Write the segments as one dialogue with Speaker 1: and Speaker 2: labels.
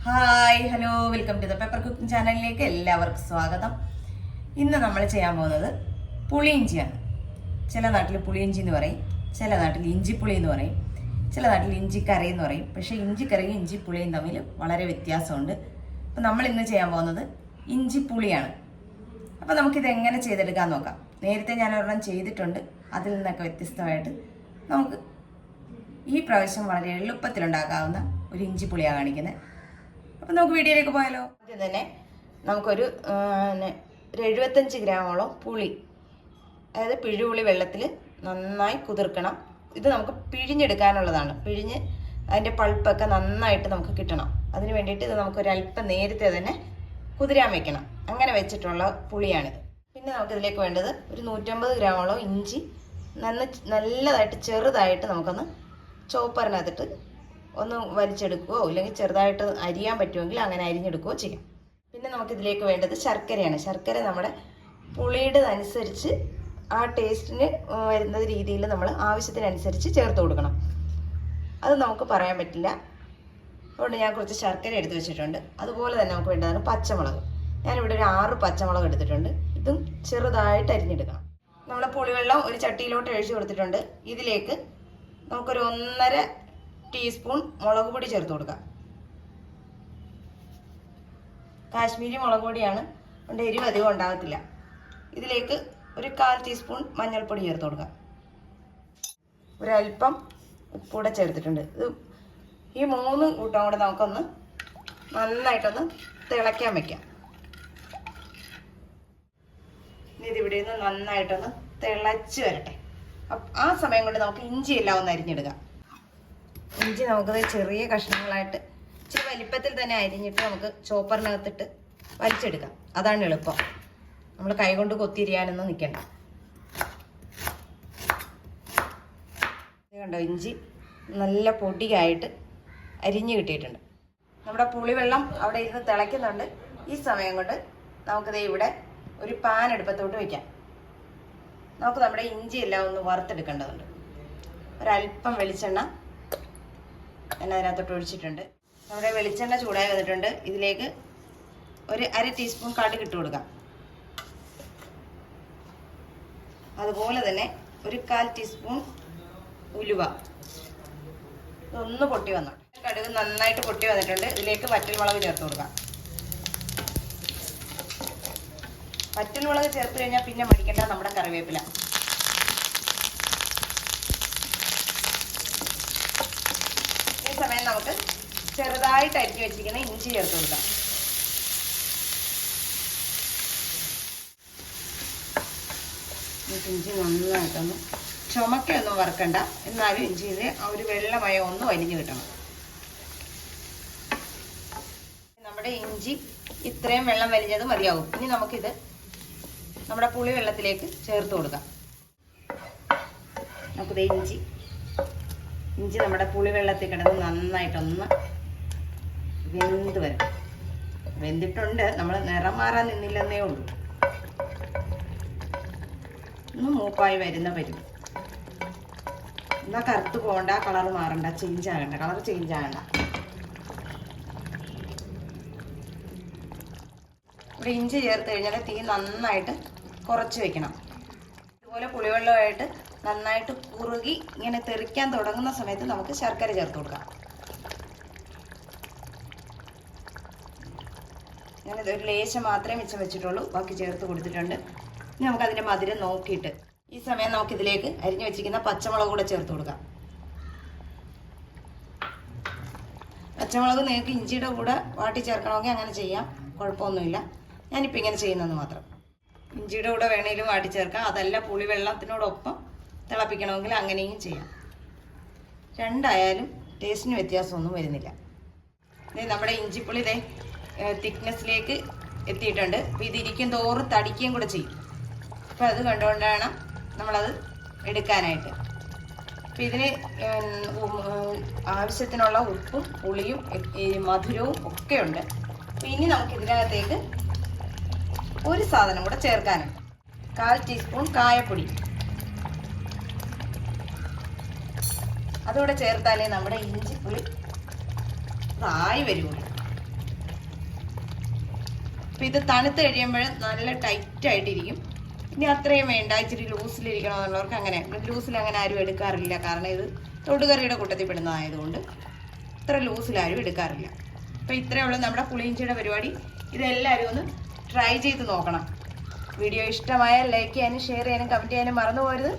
Speaker 1: Hi hello welcome to the pepper cooking ചാനലിലേക്ക് എല്ലാവർക്കും സ്വാഗതം. ഇന്ന് നമ്മൾ ചെയ്യാൻ പോകുന്നത് പുളിയിഞ്ചിയാണ്. ചില നാട്ടിൽ പുളിയിഞ്ചി എന്ന് പറയും, ചില നാട്ടിൽ ഇഞ്ചിപ്പുളി എന്ന് പറയും, ചില നാട്ടിൽ ഇഞ്ചിക്കറി എന്ന് പറയും. പക്ഷേ ഇഞ്ചിക്കറിയും ഇഞ്ചിപ്പുളിയും തമ്മിൽ വളരെ വ്യത്യാസമുണ്ട്. അപ്പോൾ നമ്മൾ ഇന്ന് ചെയ്യാൻ പോകുന്നത് ഇഞ്ചിപ്പുളിയാണ്. അപ്പോൾ നമുക്കിത് എങ്ങനെ ചെയ്തെടുക്കാൻ നോക്കാം. നേരത്തെ ഞാൻ ഒരെണ്ണം ചെയ്തിട്ടുണ്ട്, അതിൽ നിന്നൊക്കെ വ്യത്യസ്തമായിട്ട് നമുക്ക് ഈ പ്രാവശ്യം വളരെ എളുപ്പത്തിലുണ്ടാക്കാവുന്ന ഒരു ഇഞ്ചിപ്പുളിയാണ് കാണിക്കുന്നത്. അപ്പം നമുക്ക് വീഡിയോയിലേക്ക് പോയാലോ. ആദ്യം തന്നെ നമുക്കൊരു 75 ഗ്രാമോളം പുളി, അതായത് പിഴുപുളി വെള്ളത്തിൽ നന്നായി കുതിർക്കണം. ഇത് നമുക്ക് പിഴിഞ്ഞെടുക്കാനുള്ളതാണ്. പിഴിഞ്ഞ് അതിൻ്റെ പൾപ്പൊക്കെ നന്നായിട്ട് നമുക്ക് കിട്ടണം. അതിന് വേണ്ടിയിട്ട് ഇത് നമുക്കൊരല്പം നേരത്തെ തന്നെ കുതിരാൻ വെക്കണം. അങ്ങനെ വെച്ചിട്ടുള്ള പുളിയാണിത്. പിന്നെ നമുക്കിതിലേക്ക് വേണ്ടത് ഒരു 150 ഗ്രാമോളം ഇഞ്ചി നല്ലതായിട്ട് ചെറുതായിട്ട് നമുക്കൊന്ന് ചോപ്പറിനകത്തിട്ട് ഒന്ന് വലിച്ചെടുക്കുകയോ ഇല്ലെങ്കിൽ ചെറുതായിട്ട് അരിയാൻ പറ്റുമെങ്കിൽ അങ്ങനെ അരിഞ്ഞെടുക്കുകയോ ചെയ്യാം. പിന്നെ നമുക്കിതിലേക്ക് വേണ്ടത് ശർക്കരയാണ്. ശർക്കര നമ്മുടെ പുളിയുടെ അനുസരിച്ച് ആ ടേസ്റ്റിന് വരുന്ന രീതിയിൽ നമ്മൾ ആവശ്യത്തിനനുസരിച്ച് ചേർത്ത് കൊടുക്കണം. അത് നമുക്ക് പറയാൻ പറ്റില്ല. അതുകൊണ്ട് ഞാൻ കുറച്ച് ശർക്കര എടുത്ത് വെച്ചിട്ടുണ്ട്. അതുപോലെ തന്നെ നമുക്ക് വേണ്ടതാണ് പച്ചമുളക്. ഞാനിവിടെ ഒരു 6 പച്ചമുളക് എടുത്തിട്ടുണ്ട്. ഇതും ചെറുതായിട്ട് അരിഞ്ഞെടുക്കണം. നമ്മൾ പുളിവെള്ളം ഒരു ചട്ടിയിലോട്ട് ഒഴിച്ചു കൊടുത്തിട്ടുണ്ട്. ഇതിലേക്ക് നമുക്കൊരു 1.5 ടീസ്പൂൺ മുളക് പൊടി ചേർത്ത് കൊടുക്കാം. കാശ്മീരി മുളക് പൊടിയാണ്, അതുകൊണ്ട് എരിവ് അധികം ഉണ്ടാകത്തില്ല. ഇതിലേക്ക് ഒരു 1/4 ടീസ്പൂൺ മഞ്ഞൾപ്പൊടി ചേർത്ത് കൊടുക്കാം. ഒരല്പം ഉപ്പൂടെ ചേർത്തിട്ടുണ്ട്. ഇത് ഈ 3 കൂട്ടം കൂടെ നമുക്കൊന്ന് നന്നായിട്ടൊന്ന് തിളയ്ക്കാൻ വയ്ക്കാം. ഇനി ഇതിവിടെ നിന്ന് നന്നായിട്ടൊന്ന് തിളച്ച് വരട്ടെ. ആ സമയം കൊണ്ട് നമുക്ക് ഇഞ്ചി എല്ലാം ഒന്ന് അരിഞ്ഞെടുക്കാം. ഇഞ്ചി നമുക്കത് ചെറിയ കഷ്ണങ്ങളായിട്ട് ഇച്ചിരി വലിപ്പത്തിൽ തന്നെ അരിഞ്ഞിട്ട് നമുക്ക് ചോപ്പറിനകത്തിട്ട് വലിച്ചെടുക്കാം. അതാണ് എളുപ്പം. നമ്മൾ കൈകൊണ്ട് കൊത്തിരിയാനൊന്നും നിൽക്കണ്ട. കണ്ടോ, ഇഞ്ചി നല്ല പൊടിയായിട്ട് അരിഞ്ഞ് കിട്ടിയിട്ടുണ്ട്. നമ്മുടെ പുളിവെള്ളം അവിടെ ഇരുന്ന് തിളയ്ക്കുന്നുണ്ട്. ഈ സമയം കൊണ്ട് നമുക്കത് ഇവിടെ ഒരു പാൻ അടുപ്പത്തോട്ട് വയ്ക്കാം. നമുക്ക് നമ്മുടെ ഇഞ്ചി എല്ലാം ഒന്ന് വറുത്തെടുക്കേണ്ടതുണ്ട്. ഒരല്പം വെളിച്ചെണ്ണ ഞാൻ അതിനകത്തോട്ട് ഒഴിച്ചിട്ടുണ്ട്. നമ്മുടെ വെളിച്ചെണ്ണ ചൂടായി വന്നിട്ടുണ്ട്. ഇതിലേക്ക് ഒരു 1/2 ടീസ്പൂൺ കടുക് ഇട്ട് കൊടുക്കാം. അതുപോലെ തന്നെ ഒരു 1/4 ടീസ്പൂൺ ഉലുവ. ഇതൊന്ന് പൊട്ടി വന്നോട്ടെ. കടുക് നന്നായിട്ട് പൊട്ടി വന്നിട്ടുണ്ട്. ഇതിലേക്ക് വറ്റൽമുളക് ചേർത്ത് കൊടുക്കാം. വറ്റൽമുളക് ചേർത്ത് കഴിഞ്ഞാൽ പിന്നെ മടിക്കേണ്ട നമ്മുടെ കറിവേപ്പില. ഈ സമയം നമുക്ക് ചെറുതായിട്ട് അരിഞ്ഞു വെച്ചിരിക്കുന്ന ഇഞ്ചി ചേർത്ത് കൊടുക്കാം. ഇഞ്ചി നന്നായിട്ടൊന്ന് ചുമക്കൊന്നും വറുക്കണ്ട, എന്നാലും ഇഞ്ചിയിൽ ആ ഒരു വെള്ളമയം ഒന്ന് വലിഞ്ഞു കിട്ടണം. നമ്മുടെ ഇഞ്ചി ഇത്രയും വെള്ളം വലിഞ്ഞത് മതിയാവും. ഇനി നമുക്കിത് നമ്മുടെ പുളി വെള്ളത്തിലേക്ക് ചേർത്ത് കൊടുക്കാം. നമുക്കിത് ഇഞ്ചി നമ്മുടെ പുളിവെള്ളത്തിൽ കിടന്ന് നന്നായിട്ടൊന്ന് വെന്ത് വരും. വെന്തിട്ടുണ്ട്, നമ്മൾ നിറം മാറാൻ നിന്നില്ലെന്നേ ഉള്ളൂ. ഒന്ന് മൂപ്പായി വരുന്ന വരും. എന്നാൽ കറുത്ത് പോകണ്ട, കളർ മാറണ്ട, ചേഞ്ച് ആകണ്ട, കളർ ചേഞ്ച് ആകണ്ട. ഇവിടെ ഇഞ്ചി ചേർത്ത് കഴിഞ്ഞാൽ തീ നന്നായിട്ട് കുറച്ച് വെക്കണം. ഇതുപോലെ പുളിവെള്ളമായിട്ട് നന്നായിട്ട് കുറുകി ഇങ്ങനെ തെറിക്കാൻ തുടങ്ങുന്ന സമയത്ത് നമുക്ക് ശർക്കര ചേർത്ത് കൊടുക്കാം. ഞാനിത് ഒരു ലേശം മാത്രമേ മിച്ചം വെച്ചിട്ടുള്ളൂ, ബാക്കി ചേർത്ത് കൊടുത്തിട്ടുണ്ട്. ഇനി നമുക്കതിൻ്റെ മധുരം നോക്കിയിട്ട് ഈ സമയം നമുക്കിതിലേക്ക് അരിഞ്ഞു വെച്ചിരിക്കുന്ന പച്ചമുളക് കൂടെ ചേർത്ത് കൊടുക്കാം. പച്ചമുളക് നിങ്ങൾക്ക് ഇഞ്ചിയുടെ കൂടെ വാട്ടി ചേർക്കണമെങ്കിൽ അങ്ങനെ ചെയ്യാം, കുഴപ്പമൊന്നുമില്ല. ഞാനിപ്പോൾ ഇങ്ങനെ ചെയ്യുന്നത് മാത്രം. ഇഞ്ചിയുടെ കൂടെ വേണേലും വാട്ടി ചേർക്കാം, അതല്ല പുളിവെള്ളത്തിനോടൊപ്പം തിളപ്പിക്കണമെങ്കിൽ അങ്ങനെയും ചെയ്യാം. രണ്ടായാലും ടേസ്റ്റിന് വ്യത്യാസമൊന്നും വരുന്നില്ല. നമ്മുടെ ഇഞ്ചിപ്പുളി ഇതേ തിക്നെസ്സിലേക്ക് എത്തിയിട്ടുണ്ട്. അപ്പോൾ ഇതിരിക്കും തോറും തടിക്കുകയും കൂടെ ചെയ്യും. അപ്പോൾ അത് കണ്ടുകൊണ്ടാണ് നമ്മളത് എടുക്കാനായിട്ട്. അപ്പോൾ ഇതിന് ആവശ്യത്തിനുള്ള ഉപ്പും പുളിയും മധുരവും ഒക്കെ ഉണ്ട്. അപ്പോൾ ഇനി നമുക്ക് ഇതിനകത്തേക്ക് ഒരു സാധനം കൂടെ ചേർക്കാനുണ്ട്. 1/4 ടീസ്പൂൺ കായപ്പൊടി. അതുകൂടെ ചേർത്താലേ നമ്മുടെ ഇഞ്ചിപ്പുളി ആയി വരുള്ളൂ. അപ്പോൾ ഇത് തണുത്ത് കഴിയുമ്പോൾ നല്ല ടൈറ്റായിട്ടിരിക്കും. ഇനി അത്രയും വേണ്ട, ഇച്ചിരി ലൂസിലിരിക്കണമെന്നുള്ളവർക്ക് അങ്ങനെ. ലൂസിൽ അങ്ങനെ ആരും എടുക്കാറില്ല, കാരണം ഇത് തൊടുകറിയുടെ കൂട്ടത്തിൽ പെടുന്നതായതുകൊണ്ട് ഇത്ര ലൂസിലാരും എടുക്കാറില്ല. അപ്പോൾ ഇത്രയേ ഉള്ളൂ നമ്മുടെ പുളിയിഞ്ചിയുടെ പരിപാടി. ഇതെല്ലാവരും ഒന്ന് ട്രൈ ചെയ്ത് നോക്കണം. വീഡിയോ ഇഷ്ടമായാൽ ലൈക്ക് ചെയ്യാനും ഷെയർ ചെയ്യാനും കമൻറ്റ് ചെയ്യാനും മറന്നു പോകരുത്.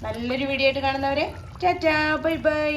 Speaker 1: നല്ലൊരു വീഡിയോ ആയിട്ട് കാണുന്നവരെ ടാറ്റാ ബൈ ബൈ.